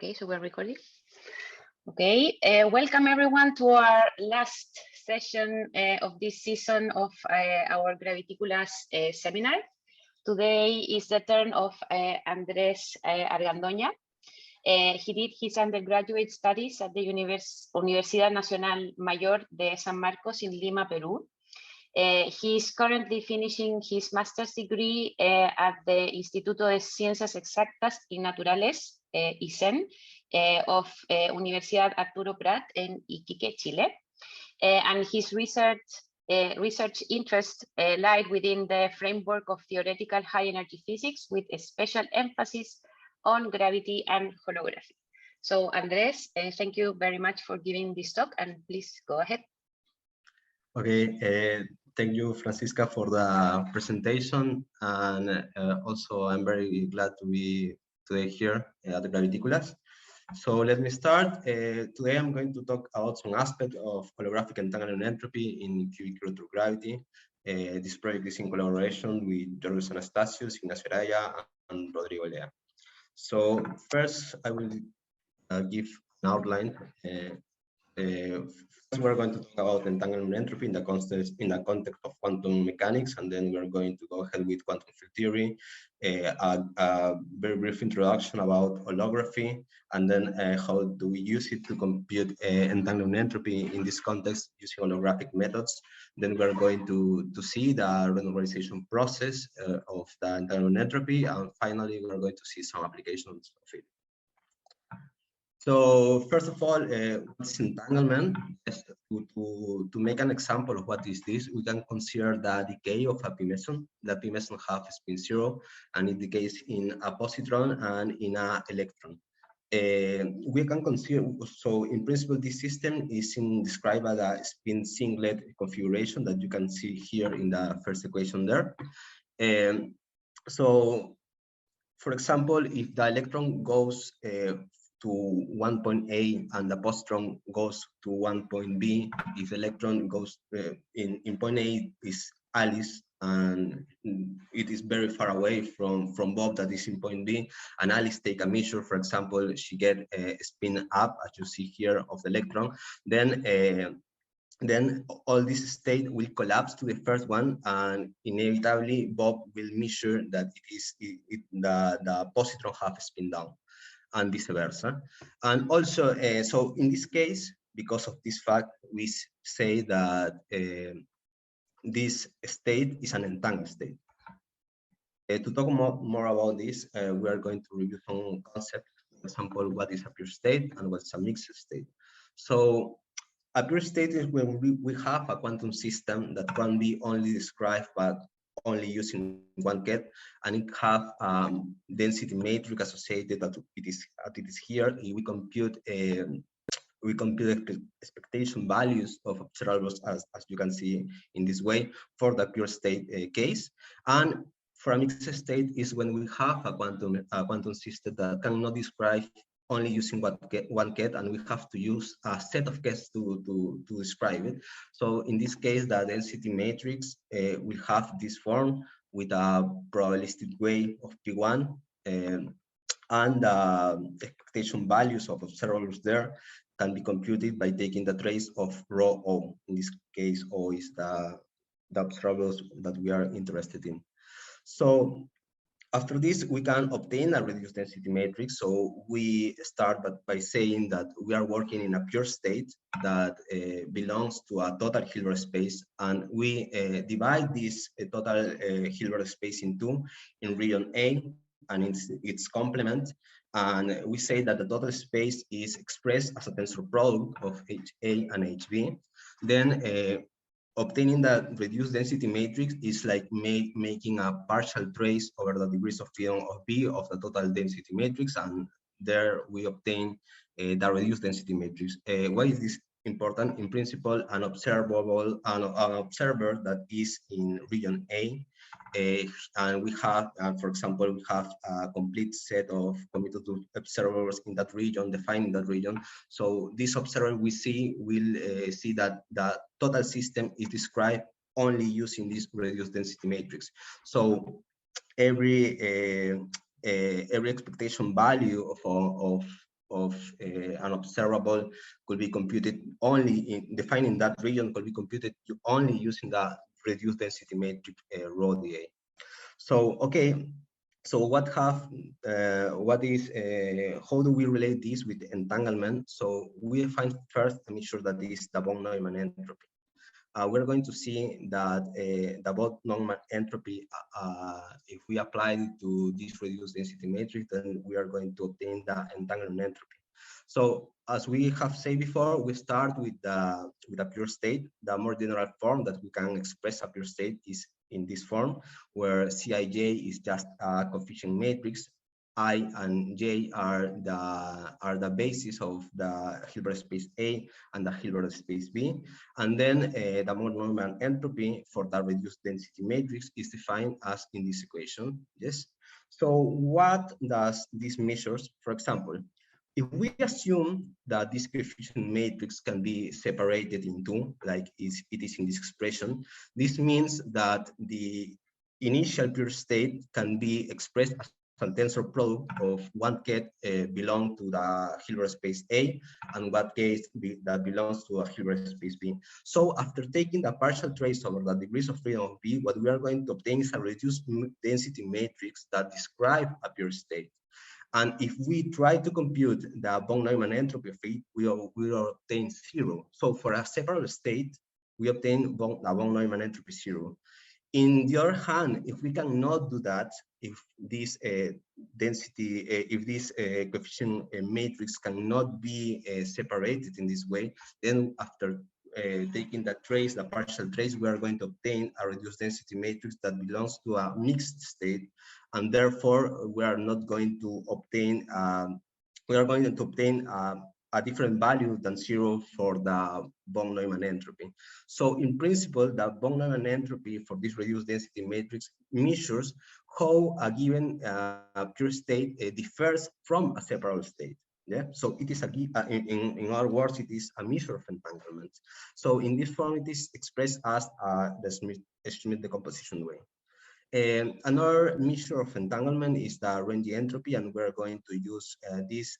Okay, so we're recording. Okay, welcome everyone to our last session of this season of our Graviticulas seminar. Today is the turn of Andrés Argandona. He did his undergraduate studies at the Universidad Nacional Mayor de San Marcos in Lima, Peru. He is currently finishing his master's degree at the Instituto de Ciencias Exactas y Naturales, ICEN, of Universidad Arturo Prat in Iquique, Chile. And his research interests lie within the framework of theoretical high-energy physics with a special emphasis on gravity and holography. So, Andrés, thank you very much for giving this talk, and please go ahead. Okay, thank you, Francisca, for the presentation. And also, I'm very glad to be today here at the Graviticulas. So let me start. Today, I'm going to talk about some aspect of holographic entanglement entropy in cubic gravity. This project is in collaboration with Jorge Anastasios, Ignacio Araya, and Rodrigo Lea. So first, I will give an outline. First, we're going to talk about entanglement entropy in the context of quantum mechanics, and then we're going to go ahead with quantum field theory, a very brief introduction about holography, and then how do we use it to compute entanglement entropy in this context using holographic methods. Then we're going to see the renormalization process of the entanglement entropy, and finally, we're going to see some applications of it. So first of all, what's entanglement? To make an example of what is this, we can consider the decay of a p-meson. The p-meson have spin 0, and it decays in a positron and in an electron. We can consider, so in principle, this system is described as a spin singlet configuration that you can see here in the first equation there. So, for example, if the electron goes to one point A and the positron goes to one point B, if the electron goes in point A is Alice and it is very far away from Bob that is in point B, and Alice take a measure, for example, she get a spin up, as you see here, of the electron, then all this state will collapse to the first one, and inevitably Bob will measure that the positron have spin down, and vice versa. And also, so in this case, because of this fact, we say that this state is an entangled state. To talk more about this, we are going to review some concepts. For example, what is a pure state and what's a mixed state. So a pure state is when we have a quantum system that can be only described but only using one ket, and it have density matrix associated that it is here. We compute expectation values of observables as you can see in this way for the pure state case. And for a mixed state is when we have a quantum system that cannot describe only using one ket, and we have to use a set of kets to describe it. So in this case, the density matrix will have this form with a probabilistic way of P1, and the expectation values of observables there can be computed by taking the trace of rho O. In this case, O is the observables that we are interested in. So after this, we can obtain a reduced density matrix. So we start by saying that we are working in a pure state that belongs to a total Hilbert space, and we divide this total Hilbert space in two, in region A and its complement. And we say that the total space is expressed as a tensor product of HA and HB. Then obtaining the reduced density matrix is like making a partial trace over the degrees of freedom of B of the total density matrix, and there we obtain the reduced density matrix. Why is this important? In principle, an observer that is in region A, and we have, for example, we have a complete set of committed observers in that region, defined in that region. So this observer we see will see that the total system is described only using this reduced density matrix. So every expectation value of an observable could be computed only in defining that region could be computed only using the reduced density matrix rho dA. So okay, so what is how do we relate this with entanglement? So we find first a measure that is the von Neumann entropy. We're going to see that the von Neumann entropy, if we apply it to this reduced density matrix, then we are going to obtain the entanglement entropy. So as we have said before, we start with a pure state. The more general form that we can express a pure state is in this form, where Cij is just a coefficient matrix. I and J are the basis of the Hilbert space A and the Hilbert space B. And then the von Neumann entropy for the reduced density matrix is defined as in this equation. Yes. So what does this measures? For example, if we assume that this coefficient matrix can be separated in two, like it is in this expression, this means that the initial pure state can be expressed as a tensor product of one ket belong to the Hilbert space A and one case that belongs to a Hilbert space B. So after taking the partial trace over the degrees of freedom of B, what we are going to obtain is a reduced density matrix that describes a pure state. And if we try to compute the von Neumann entropy of it, we will obtain 0. So for a separate state, we obtain the von Neumann entropy 0. In the other hand, if we cannot do that, if this density, if this coefficient matrix cannot be separated in this way, then after taking the trace, the partial trace, we are going to obtain a reduced density matrix that belongs to a mixed state, and therefore we are not going to obtain. We are going to obtain a different value than 0 for the von Neumann entropy. So in principle, the von Neumann entropy for this reduced density matrix measures how a given pure state differs from a separable state. Yeah, so it is in other words, it is a measure of entanglement. So in this form, it is expressed as the Schmidt decomposition way. Another measure of entanglement is the range entropy, and we're going to use this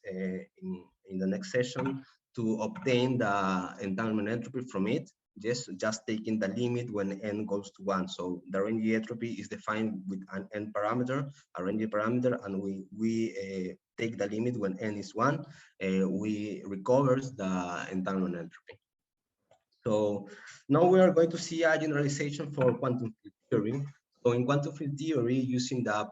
in the next session to obtain the entanglement entropy from it. Just taking the limit when n goes to 1. So the range entropy is defined with an n parameter, a range parameter, and we take the limit when n is 1. We recovers the entanglement entropy. So now we are going to see a generalization for quantum field theory. So in quantum field theory, using the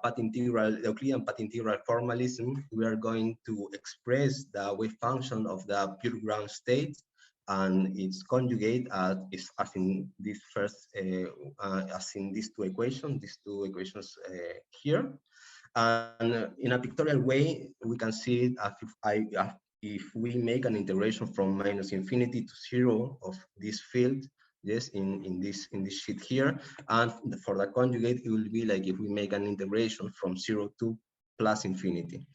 Euclidean path integral formalism, we are going to express the wave function of the pure ground state and its conjugate as in this first, as in these two equations here. And in a pictorial way, we can see it if we make an integration from -infinity to 0 of this field, yes, in this sheet here, and for the conjugate, it will be like if we make an integration from 0 to +infinity.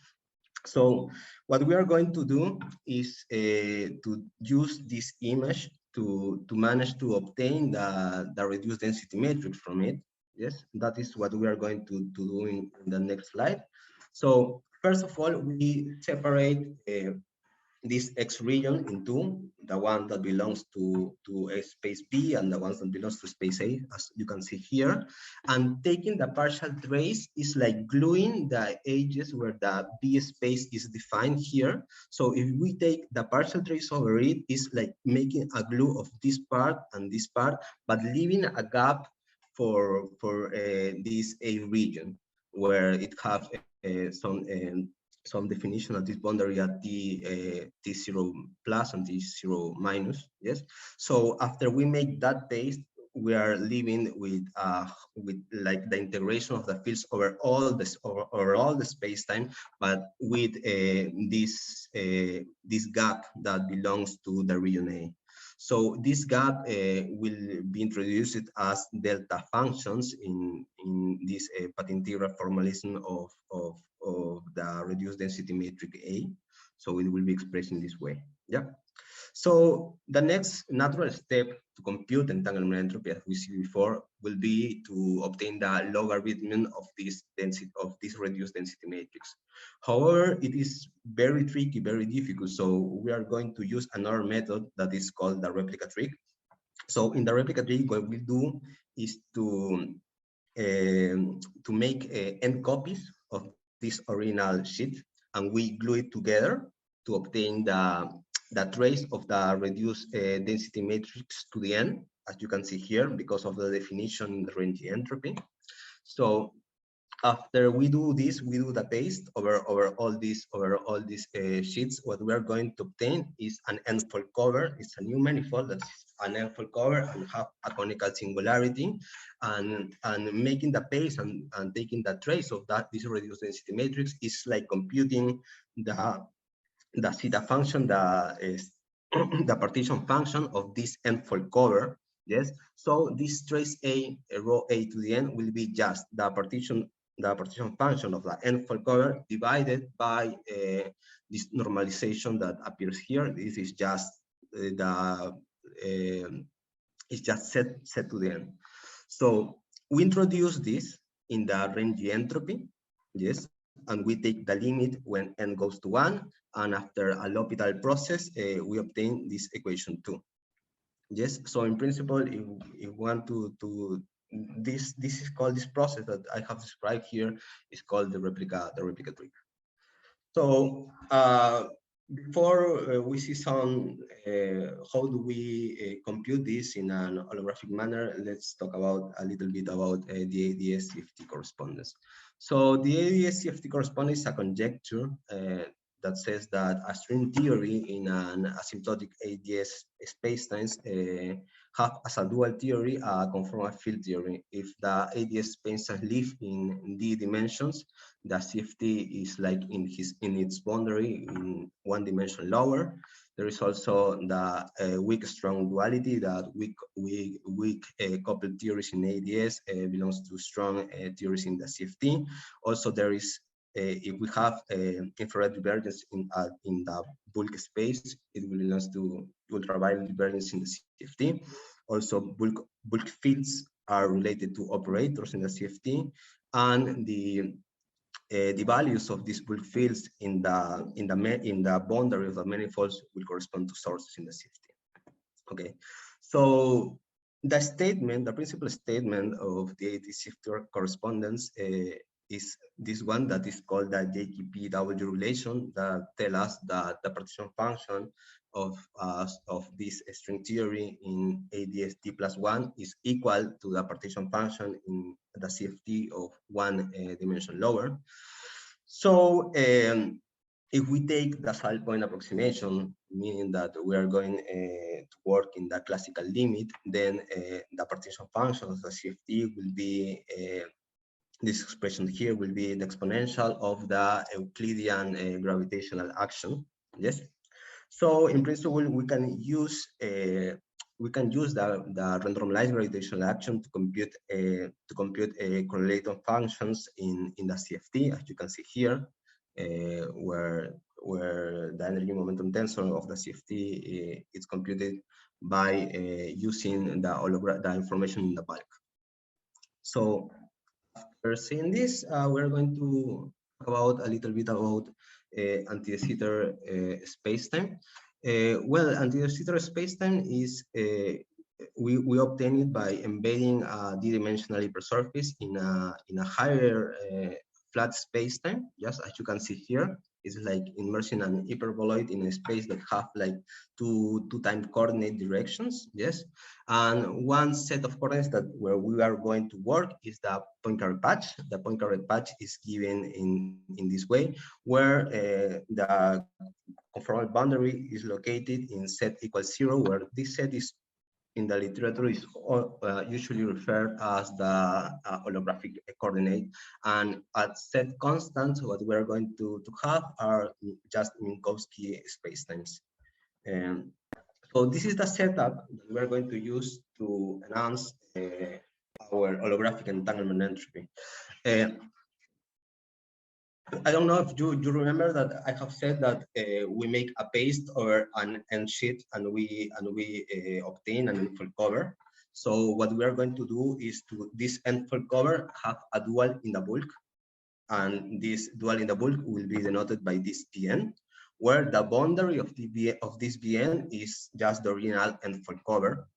So what we are going to do is to use this image to manage to obtain the reduced density matrix from it. Yes, that is what we are going to do in the next slide. So first of all, we separate this X region into the one that belongs to a space B and the ones that belongs to space A, as you can see here. And taking the partial trace is like gluing the edges where the B space is defined here. So if we take the partial trace over it, it's like making a glue of this part and this part, but leaving a gap for this A region where it has some definition of this boundary at T0 plus and T0 minus, yes? So after we make that base, we are living with like the integration of the fields over all the space-time, but with this gap that belongs to the region A. So this gap will be introduced as delta functions in this path integral formalism of the reduced density matrix A. So it will be expressed in this way. Yeah. So the next natural step to compute entanglement entropy, as we see before, will be to obtain the logarithm of this density of this reduced density matrix. However, it is very tricky, very difficult. So we are going to use another method that is called the replica trick. So in the replica trick, what we do is to make n copies of this original sheet, and we glue it together to obtain the trace of the reduced density matrix to the n, as you can see here, because of the definition in the range entropy. So after we do this, we do the paste over all these sheets. What we are going to obtain is an n-fold cover. It's a new manifold that's an n-fold cover and have a conical singularity, and making the paste and taking the trace of this reduced density matrix is like computing the zeta function, the partition function of this n-fold cover. Yes, so this trace a row a to the n will be just the partition function of the n-fold cover divided by this normalization that appears here. This is just it's just set to the n. So we introduce this in the range entropy, yes, and we take the limit when n goes to 1, and after a L'Hopital process, we obtain this equation 2. Yes, so in principle, if you want to this is called, this process that I have described here is called the replica trick. So before we see some how do we compute this in an holographic manner, let's talk about a little bit about the ADS CFT correspondence. So the ADS CFT correspondence is a conjecture that says that a string theory in an asymptotic ADS spacetimes have as a dual theory a conformal field theory. If the ADS spacetimes live in d dimensions, the CFT is like in its boundary in 1 dimension lower. There is also the weak-strong duality, that weak coupled theories in ADS belongs to strong theories in the CFT. Also, there is if we have infrared divergence in the bulk space, it will belongs to ultraviolet divergence in the CFT. Also, bulk fields are related to operators in the CFT, and the values of these bulk fields in the boundary of the manifolds will correspond to sources in the CFT. Okay, so the principal statement of the AD-CFT correspondence is this one that is called the JKPW relation, that tell us that the partition function of this string theory in ADS t plus 1 is equal to the partition function in the CFT of 1 dimension lower. So if we take the saddle point approximation, meaning that we are going to work in the classical limit, then the partition function of the CFT will be this expression here will be the exponential of the Euclidean gravitational action. Yes. So in principle, we can use the renormalized gravitational action to compute correlator functions in the CFT, as you can see here, where the energy momentum tensor of the CFT is computed by using the information in the bulk. So after seeing this, we're going to talk about a little bit about anti-de Sitter spacetime. Well, anti-de Sitter spacetime is we obtain it by embedding a d-dimensional hypersurface in a higher flat spacetime, just as you can see here. It's like immersing an hyperboloid in a space that have like two time coordinate directions, yes. And one set of coordinates that where we are going to work is the Poincare patch. The Poincare patch is given in this way, where the conformal boundary is located in set equals 0, where this set is in the literature is usually referred as the holographic coordinate, and at set constants, what we're going to have are just Minkowski spacetimes. So this is the setup that we're going to use to enhance our holographic entanglement entropy. I don't know if you remember that I have said that we make a paste or an end sheet, and we obtain an full cover. So what we are going to do is to this n-fold cover have a dual in the bulk, and this dual in the bulk will be denoted by this Vn, where the boundary of this Vn is just the original n-fold cover.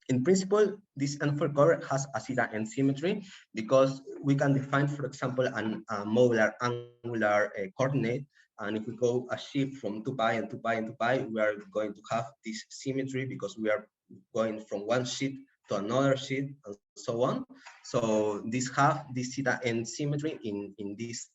In principle, this n-fold cover has a theta n symmetry because we can define, for example, a modular angular coordinate. And if we go a shift from 2 pi and 2 pi and 2 pi, we are going to have this symmetry because we are going from one sheet to another sheet and so on. So this have this theta n symmetry in this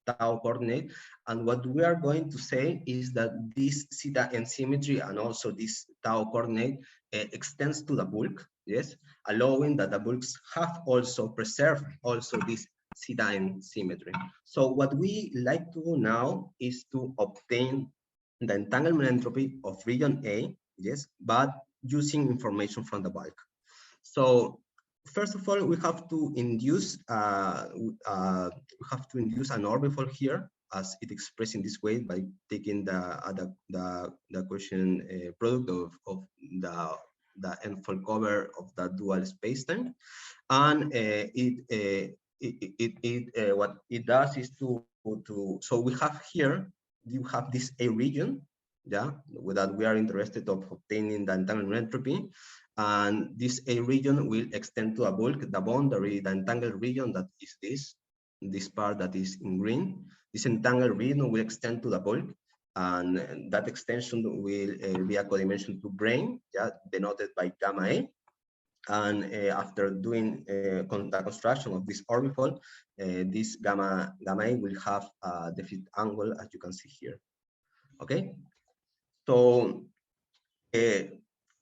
tau coordinate. And what we are going to say is that this theta n symmetry and also this tau coordinate extends to the bulk, yes, allowing that the bulks have also preserved also this theta n symmetry. So what we like to do now is to obtain the entanglement entropy of region A, yes, but using information from the bulk. So first of all, we have to induce an orbifold here, as it expressed in this way by taking the quotient product of the n-fold cover of the dual spacetime, and what it does is so we have here, you have this A region, yeah, that we are interested of obtaining the entanglement entropy. And this A region will extend to a bulk, the boundary, the entangled region that is this part that is in green. This entangled region will extend to the bulk, and that extension will be a codimension to brane, yeah, denoted by gamma A. And after doing the construction of this orbifold, this gamma A will have a definite angle, as you can see here. Okay, so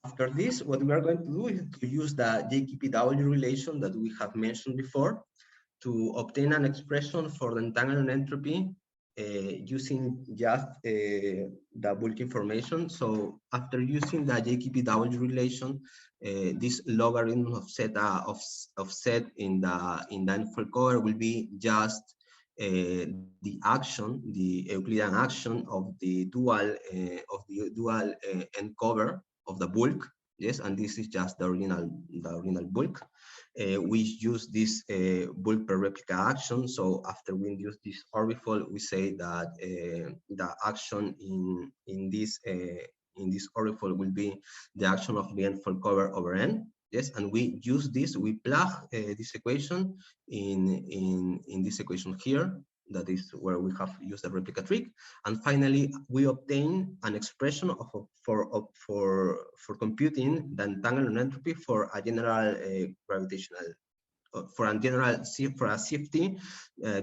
after this, what we are going to do is to use the JKPW relation that we have mentioned before to obtain an expression for the entanglement entropy using just the bulk information. So after using the JKPW relation, this logarithm of zeta of z in the n-fold cover will be just the action, the Euclidean action of the dual n cover of the bulk. Yes, and this is just the original bulk. We use this bulk per replica action. So after we induce this orbifold, we say that the action in this orbifold will be the action of the n-fold cover over n. Yes, and we use this. We plug this equation in this equation here. That is where we have used the replica trick. And finally, we obtain an expression for computing the entanglement entropy for a general gravitational, for a CFT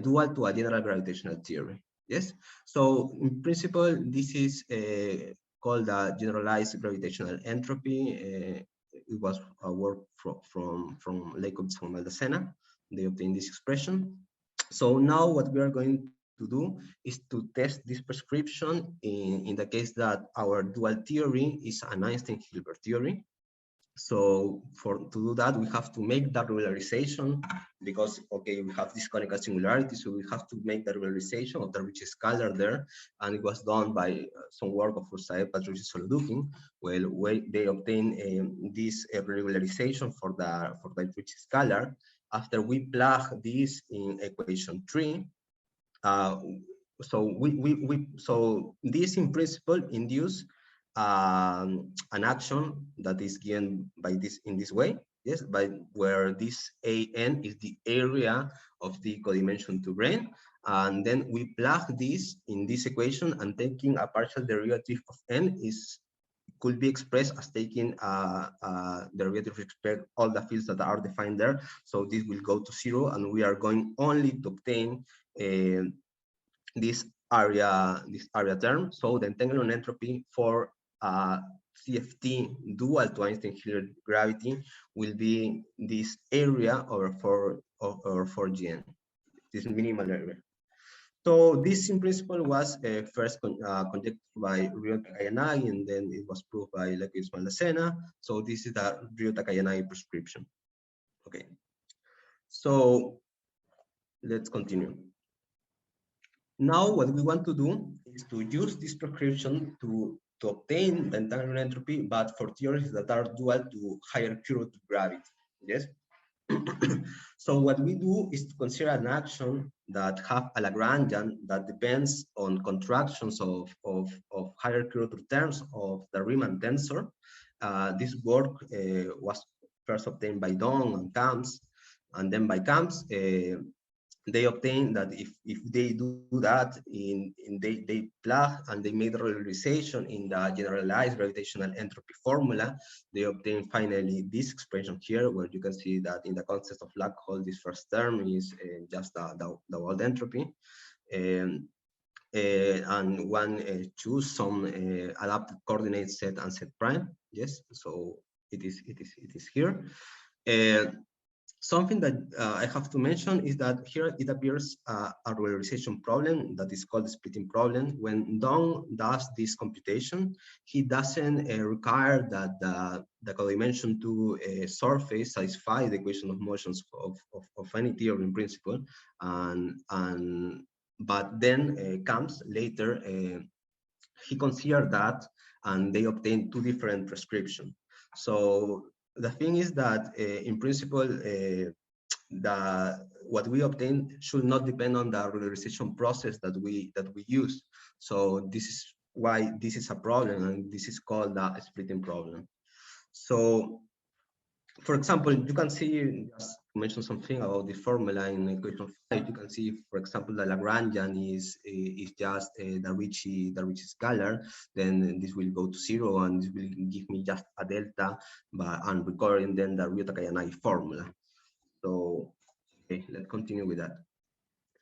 dual to a general gravitational theory. Yes. So in principle, this is called the generalized gravitational entropy. It was a work from Leibniz and Maldacena. They obtained this expression. So now what we are going to do is to test this prescription in the case that our dual theory is an Einstein-Hilbert theory. So to do that, we have to make the regularization because, okay, we have this conical singularity, so we have to make the regularization of the Ricci scalar there, and it was done by some work of Ursaev, Patricia Solodukin. Well, they obtained this regularization for the Ricci scalar. After we plug this in equation 3, so this in principle induce an action that is given by this in this way, yes, by where this an is the area of the codimension to brane, and then we plug this in this equation, and taking a partial derivative of n could be expressed as taking a derivative with respect all the fields that are defined there. So this will go to 0, and we are going only to obtain this area term. So the entanglement entropy for CFT dual to Einstein-Hilbert gravity will be this area over 4Gn, this minimal area. So this in principle was first conjectured by Ryota-Kayanagi, and then it was proved by Leibniz Maldacena. So this is the Ryota-Kayanagi prescription. Okay. So let's continue. Now what we want to do is to use this prescription to obtain the entanglement entropy, but for theories that are dual to higher curvature gravity. Yes. So what we do is to consider an action that have a Lagrangian that depends on contractions of higher curvature terms of the Riemann tensor. This work was first obtained by Dong and Camps, and then by Camps. They obtain that if they do that, they plug and they made realization in the generalized gravitational entropy formula, they obtain finally this expression here, where you can see that in the context of black hole, this first term is just the world entropy. And one choose some adapted coordinate set and set prime. Yes, so it is here. Something that I have to mention is that here it appears a regularization problem that is called the splitting problem. When Dong does this computation, he doesn't require that the codimension to surface satisfy the equation of motions of any theory in principle, but then comes later, he considered that, and they obtained two different prescriptions. So the thing is that in principle, what we obtain should not depend on the regularization process that we use. So this is why this is a problem, and this is called the splitting problem. So, for example, you can see, just to mention something about the formula in equation 5, you can see, for example, the Lagrangian is just the Ricci scalar. Then this will go to 0, and this will give me just a delta, and recurring then the Ryota-Kayanagi formula. So, okay, let's continue with that.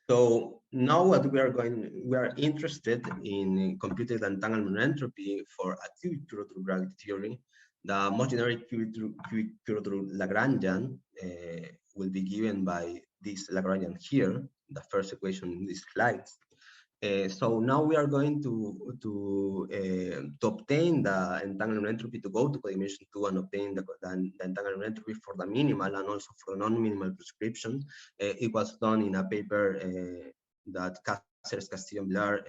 So now what we are interested in computing the entanglement entropy for a cubic curvature gravity theory. The most generic cubic curvature Lagrangian will be given by this Lagrangian here, the first equation in this slide. So now we are going to obtain the entanglement entropy, to go to codimension 2 and obtain the entanglement entropy for the minimal and also for the non-minimal prescription. It was done in a paper that Cáceres Castillo Villar,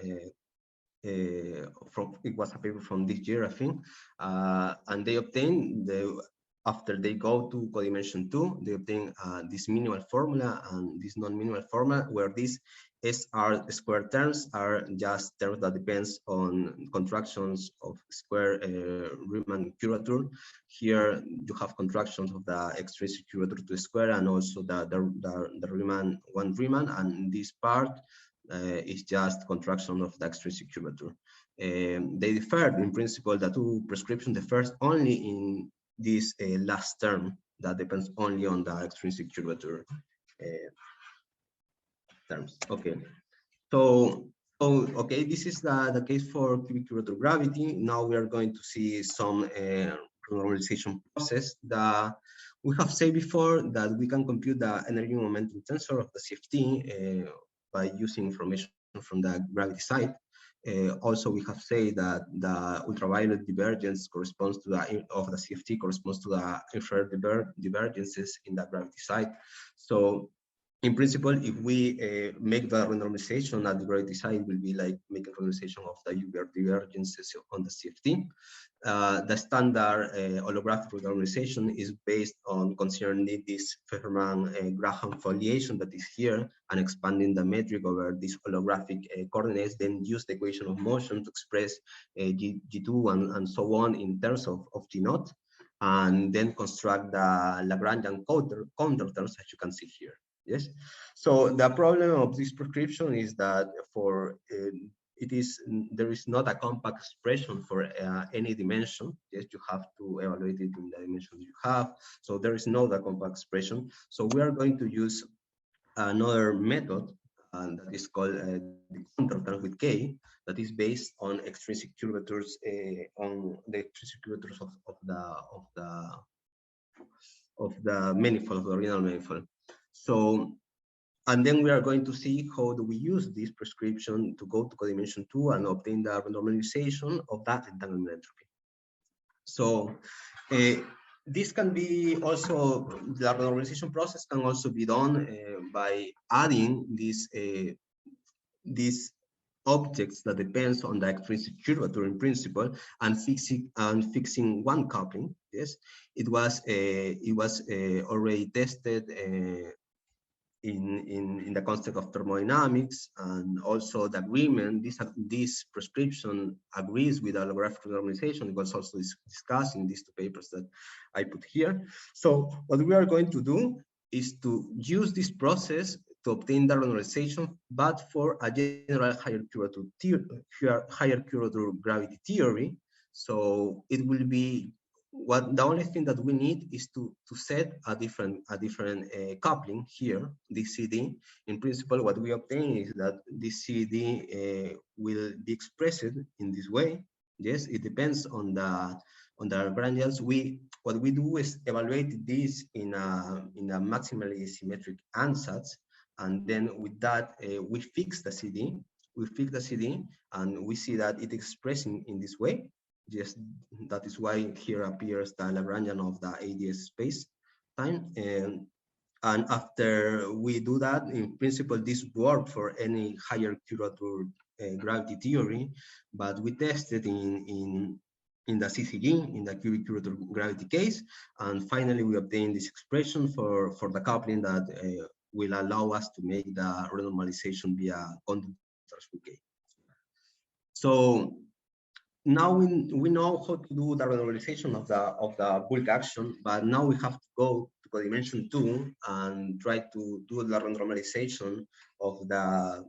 it was a paper from this year, I think, and they obtained after they go to codimension 2, they obtain this minimal formula and this non-minimal formula, where these SR square terms are just terms that depends on contractions of square Riemann curvature. Here you have contractions of the extrinsic curvature to the square, and also the Riemann, one Riemann, and this part is just contraction of the extrinsic curvature. They differ in principle, the two prescriptions differ only in this last term that depends only on the extrinsic curvature terms. Okay, so okay, this is the case for cubic curvature gravity. Now we are going to see some normalization process. We have said before that we can compute the energy momentum tensor of the CFT by using information from the gravity side. Also, we have said that the ultraviolet divergence corresponds to the CFT corresponds to the infrared divergences in the gravity side. So, in principle, if we make the renormalization at the gravity side, will be like making renormalization of the UV divergences on the CFT. The standard holographic renormalization is based on considering this Fefferman-Graham foliation that is here and expanding the metric over these holographic coordinates, then use the equation of motion to express G2 and so on in terms of G0, and then construct the Lagrangian counterterms, as you can see here. Yes. So the problem of this prescription is that for there is not a compact expression for any dimension. Yes, you have to evaluate it in the dimensions you have. So there is no compact expression. So we are going to use another method, and that is called the Kountertems with K, that is based on extrinsic curvatures, on the extrinsic curvatures of the manifold, of the original manifold. So, and then we are going to see how do we use this prescription to go to codimension 2 and obtain the normalization of that entanglement entropy. So this can be also, the normalization process can also be done by adding this objects that depends on the extrinsic curvature in principle, and fixing one coupling. Yes, it was already tested in the context of thermodynamics, and also the agreement. This prescription agrees with holographic renormalization. It was also discussed in these two papers that I put here. So what we are going to do is to use this process to obtain the renormalization, but for a general higher curvature gravity theory. So it will be the only thing that we need is to set a different coupling here, this CD. In principle, what we obtain is that this CD will be expressed in this way. Yes, it depends on the Lagrangians. What we do is evaluate this in a maximally symmetric ansatz, and then with that we fix the CD. We fix the CD, and we see that it expressing in this way. Yes, that is why here appears the Lagrangian of the ADS space time. And after we do that, in principle, this works for any higher curvature gravity theory, but we tested in the CCG, in the cubic curvature gravity case, and finally we obtained this expression for the coupling that will allow us to make the renormalization via Kountertems bouquet. So now we know how to do the renormalization of the bulk action, but now we have to go to codimension 2 and try to do the renormalization of the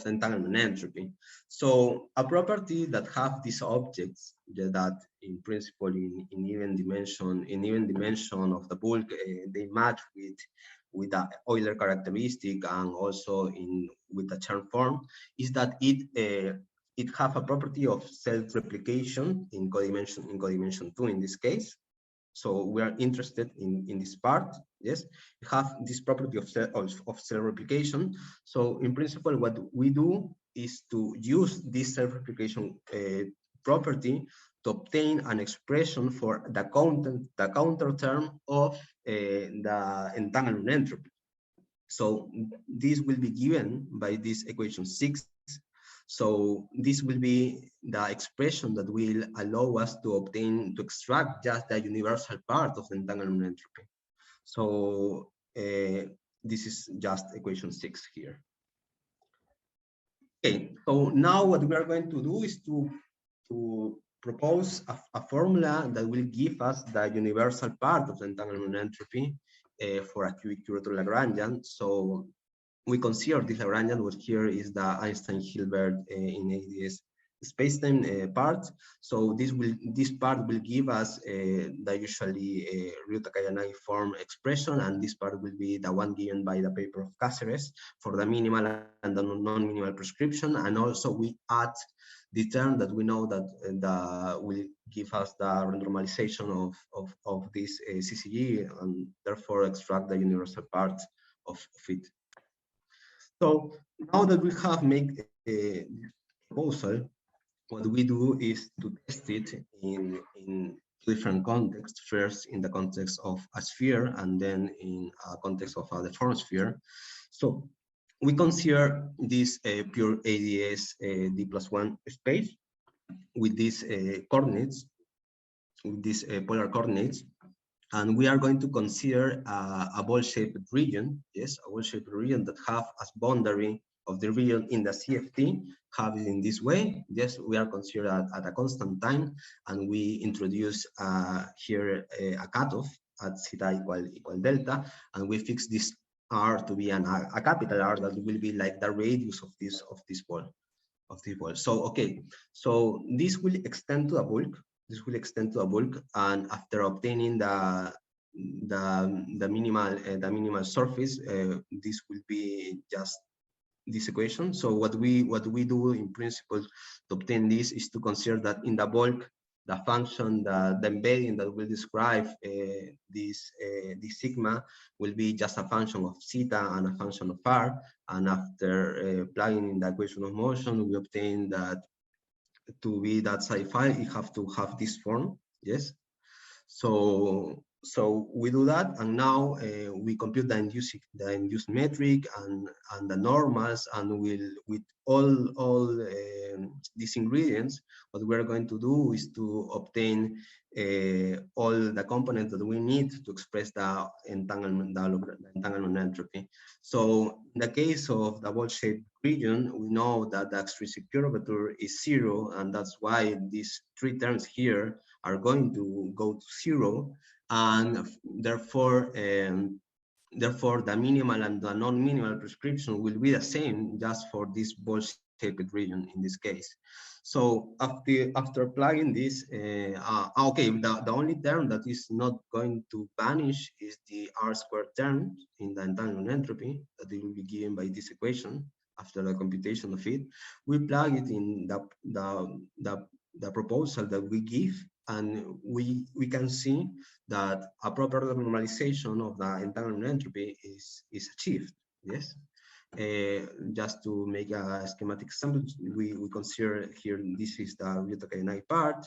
entanglement entropy. So a property that have these objects that in principle in even dimension of the bulk they match with the Euler characteristic, and also with the Chern form, is that it have a property of self-replication in codimension 2 in this case. So we are interested in this part. Yes, we have this property of self-replication. So in principle, what we do is to use this self-replication property to obtain an expression for the counter term of the entanglement entropy. So this will be given by this equation 6. So this will be the expression that will allow us to extract just the universal part of the entanglement entropy. So this is just equation 6 here. Okay, so now what we are going to do is to propose a formula that will give us the universal part of the entanglement entropy for a cubic curvature Lagrangian. So we consider this Lagrangian, which here is the Einstein-Hilbert in ADS spacetime part. So this part will give us the usually Ryuta-Kayanagi form expression, and this part will be the one given by the paper of Cáceres for the minimal and the non-minimal prescription. And also we add the term that we know that will give us the renormalization of this CCG, and therefore extract the universal part of it. So now that we have made a proposal, what we do is to test it in different contexts. First, in the context of a sphere, and then in a context of a deformed sphere. So we consider this pure ADS D+1 space with these coordinates, with these polar coordinates. And we are going to consider a ball-shaped region, yes, a ball-shaped region that have as boundary of the region in the CFT, have it in this way. Yes, we are considered at a constant time, and we introduce here a cutoff at theta equal delta, and we fix this R to be a capital R that will be like the radius of this ball. So okay, so this will extend to a bulk. This will extend to a bulk, and after obtaining the minimal surface, this will be just this equation. So what we do in principle to obtain this is to consider that in the bulk, the function, the embedding that will describe this sigma will be just a function of theta and a function of r. And after plugging in the equation of motion, we obtain that to be that psi phi, you have to have this form. Yes. So So we do that, and now we compute the induced metric and the normals, and with all these ingredients, what we're going to do is to obtain all the components that we need to express the entanglement entropy. So in the case of the ball-shaped region, we know that the extrinsic curvature is 0, and that's why these three terms here are going to go to 0, and therefore the minimal and the non-minimal prescription will be the same just for this ball-shaped region in this case. So after plugging this, okay, the only term that is not going to vanish is the R² term in the entanglement entropy that it will be given by this equation after the computation of it. We plug it in the proposal that we give, and we can see that a proper normalization of the entanglement entropy is achieved. Yes. Just to make a schematic example, we consider here this is the replica part.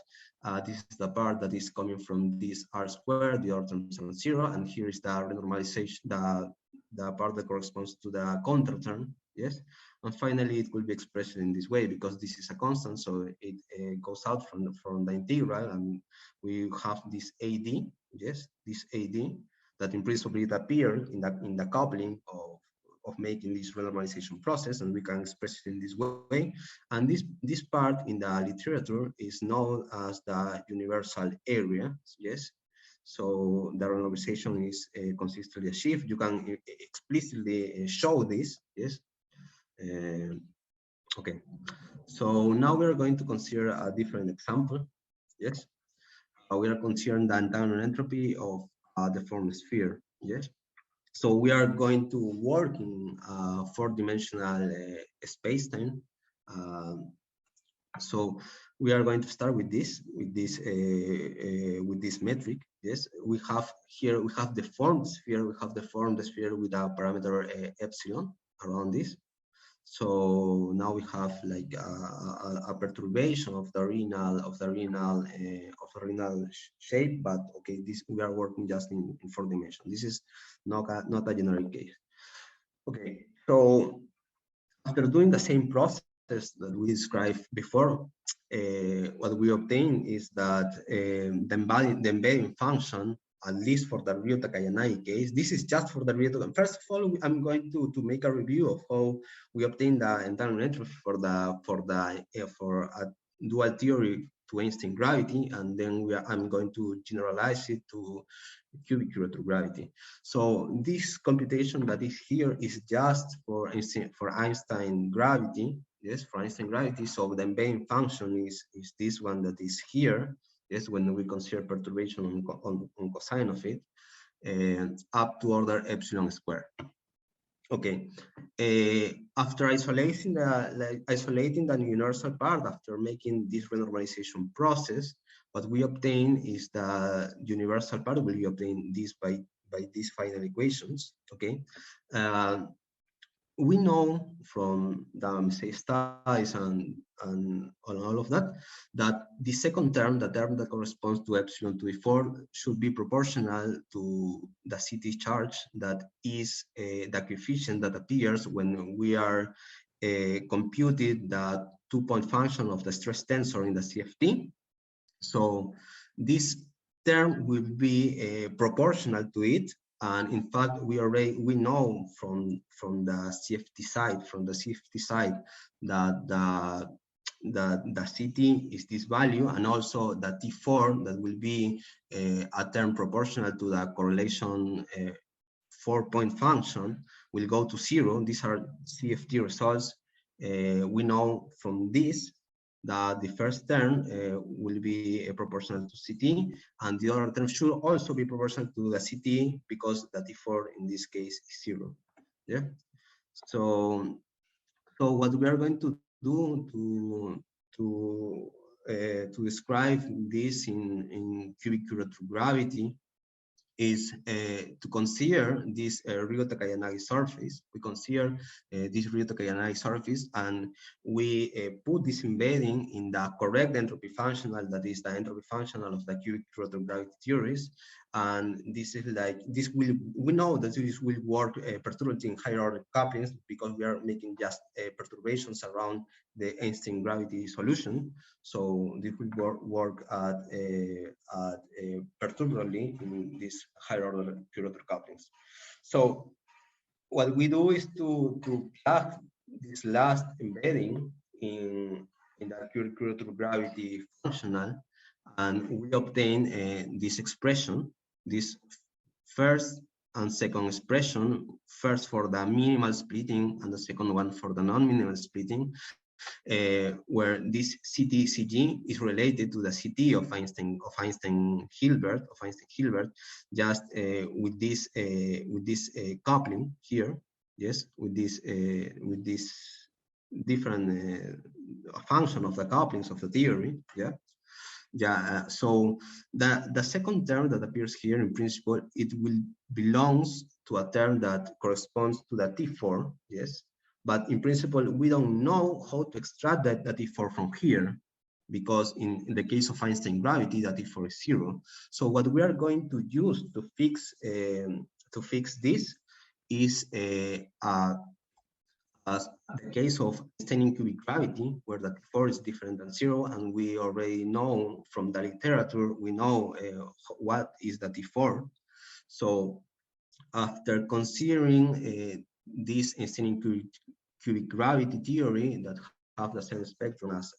This is the part that is coming from this R², the order terms are 0, and here is the renormalization, the part that corresponds to the counterterm. Yes, and finally it will be expressed in this way because this is a constant, so it goes out from the integral, and we have this AD. Yes, this AD that in principle it appears in the coupling of making this renormalization process, and we can express it in this way. And this part in the literature is known as the universal area. Yes. So the renormalization is consistently achieved. You can explicitly show this. Yes. Okay. So now we are going to consider a different example. Yes. We are considering the entanglement entropy of a deformed sphere. Yes. So we are going to work in four-dimensional space-time. So we are going to start with this metric. Yes, we have here deformed sphere. We have deformed the sphere with a parameter epsilon around this. So now we have like a perturbation of the renal shape, but okay, this we are working just in 4 dimensions. This is not a generic case. Okay, so after doing the same process that we described before, what we obtain is that the embedding function, at least for the Ryota-Kayanagi case, this is just for the Ryota. First of all, I'm going to make a review of how we obtain the entanglement entropy for a dual theory to Einstein gravity, and then I'm going to generalize it to cubic curvature gravity. So this computation that is here is just for Einstein gravity. Yes, for Einstein gravity. So the embedding function is this one that is here. Yes, when we consider perturbation on cosine of it, and up to order epsilon squared. Okay. After isolating the universal part, after making this renormalization process, what we obtain is the universal part will be obtained this by these final equations. Okay. We know from the say studies and all of that the second term, the term that corresponds to epsilon to the 4, should be proportional to the CT charge that is the coefficient that appears when we are computed the 2-point function of the stress tensor in the CFT. So this term will be proportional to it. And in fact, we know from the CFT side, that the CT is this value, and also the T4 that will be a term proportional to the correlation 4-point function will go to 0. These are CFT results. We know from this that the first term will be proportional to CT, and the other term should also be proportional to the CT because the T4 in this case is 0. Yeah. So what we are going to do to describe this in cubic curvature gravity is to consider this Ryota-Kayanagi surface. We consider this Ryota-Kayanagi surface, and we put this embedding in the correct entropy functional, that is the entropy functional of the cubic curvature gravity theories, And this is like, we know that this will work perturbably in higher order couplings because we are making just perturbations around the Einstein gravity solution. So this will work at perturbably in these higher order Curvature couplings. So what we do is to plug this last embedding in the Curvature gravity functional, and we obtain this expression, this first and second expression, first for the minimal splitting and the second one for the non-minimal splitting, where this CT-CG is related to the CT of Einstein-Hilbert, just with this coupling here, yes, with this different function of the couplings of the theory, yeah. So the second term that appears here, in principle, it will belongs to a term that corresponds to the T4, yes. But in principle, we don't know how to extract that T4 from here, because in the case of Einstein gravity, that T4 is 0. So what we are going to use to fix this is as the case of Einstein cubic gravity, where the T4 is different than 0, and we already know from the literature, we know what is the T4. So after considering this Einstein cubic gravity theory that have the same spectrum as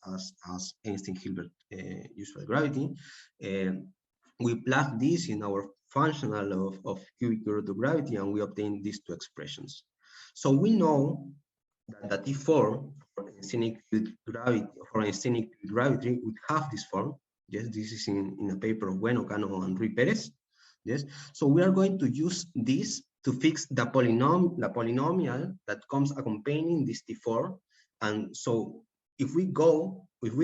Einstein-Hilbert usual gravity, we plug this in our functional of cubic Curvature gravity, and we obtain these two expressions. So we know that the T4 for Einstein gravity would have this form. Yes, this is in a paper of Bueno, Cano, and Rui Perez. Yes, so we are going to use this to fix the polynomial that comes accompanying this T4. And so if we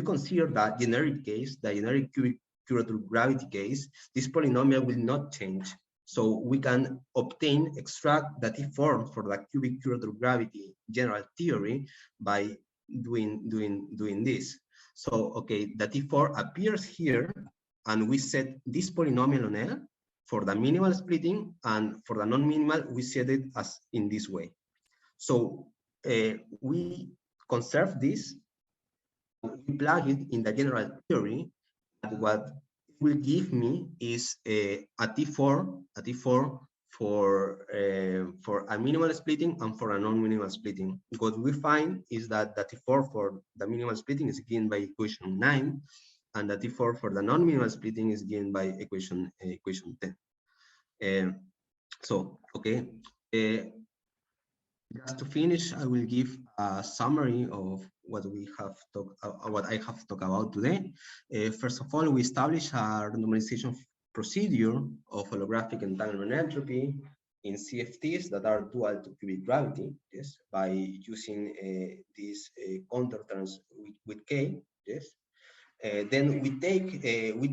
consider that generic case, the generic cubic Curvature gravity case, this polynomial will not change. So we can extract the T4 for the cubic Curvature gravity general theory by doing this. So, okay, the T4 appears here, and we set this polynomial on L for the minimal splitting, and for the non-minimal, we set it as in this way. So we conserve this, we plug it in the general theory, and what it will give me is a T4 for a minimal splitting and for a non-minimal splitting. What we find is that the T4 for the minimal splitting is given by equation 9, and the T4 for the non-minimal splitting is given by equation 10. So, okay. Just to finish, I will give a summary of what I have talked about today. First of all, we established a renormalization procedure of holographic entanglement entropy in CFTs that are dual to cubic gravity, yes, by using these counterterms with K, yes. Then we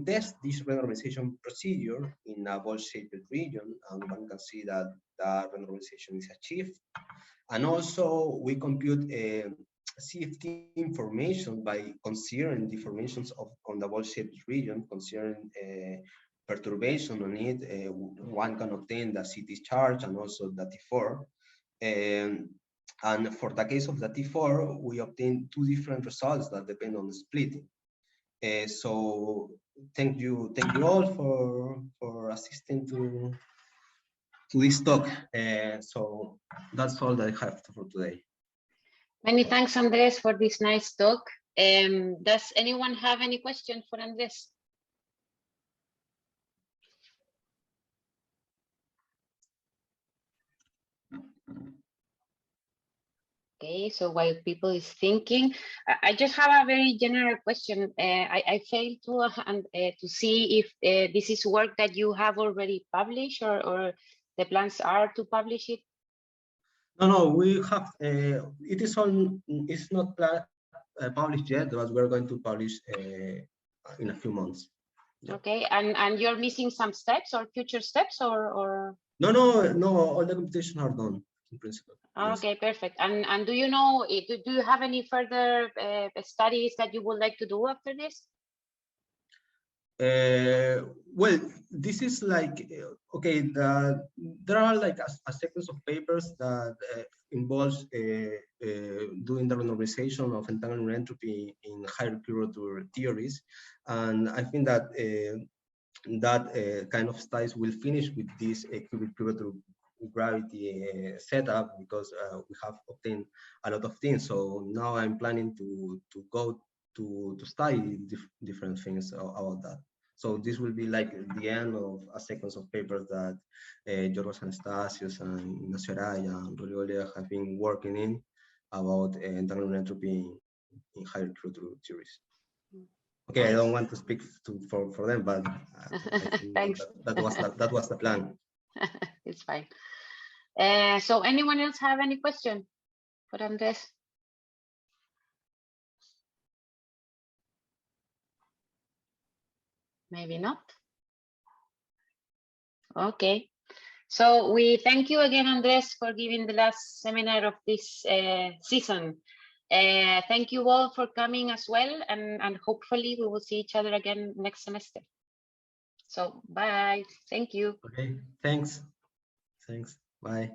test this renormalization procedure in a ball-shaped region, and one can see that the renormalization is achieved. And also we compute CFT information by considering deformations on the ball-shaped region, considering perturbation on it. One can obtain the CT charge and also the T4. And for the case of the T4, we obtain two different results that depend on the splitting. So thank you all for assisting to this talk. So that's all that I have for today. Many thanks, Andres, for this nice talk. Does anyone have any question for Andres? Okay, so while people is thinking, I just have a very general question. I failed to see if this is work that you have already published, or the plans are to publish it. No, we have. It is on. It's not published yet, but we're going to publish in a few months. Yeah. Okay, and you're missing some steps or future steps, or? No, all the computations are done in principle. Okay, yes. Perfect. And do you know, do you have any further studies that you would like to do after this? Well, this is like, okay, there are like a sequence of papers that involves doing the renormalization of entanglement entropy in higher curvature theories. And I think that kind of studies will finish with this curvature gravity setup, because we have obtained a lot of things. So now I'm planning to go to study different things about that. So this will be like the end of a sequence of papers that George Anastasios and Ignacio Araya and Rodrigo Olea have been working in about entanglement entropy in higher curvature theories. Okay, I don't want to speak for them, but I think that was the plan. It's fine. So anyone else have any question for Andres? Maybe not. Okay. So we thank you again, Andres, for giving the last seminar of this season. Thank you all for coming as well, and hopefully we will see each other again next semester. So bye. Thank you. Okay, thanks. Bye.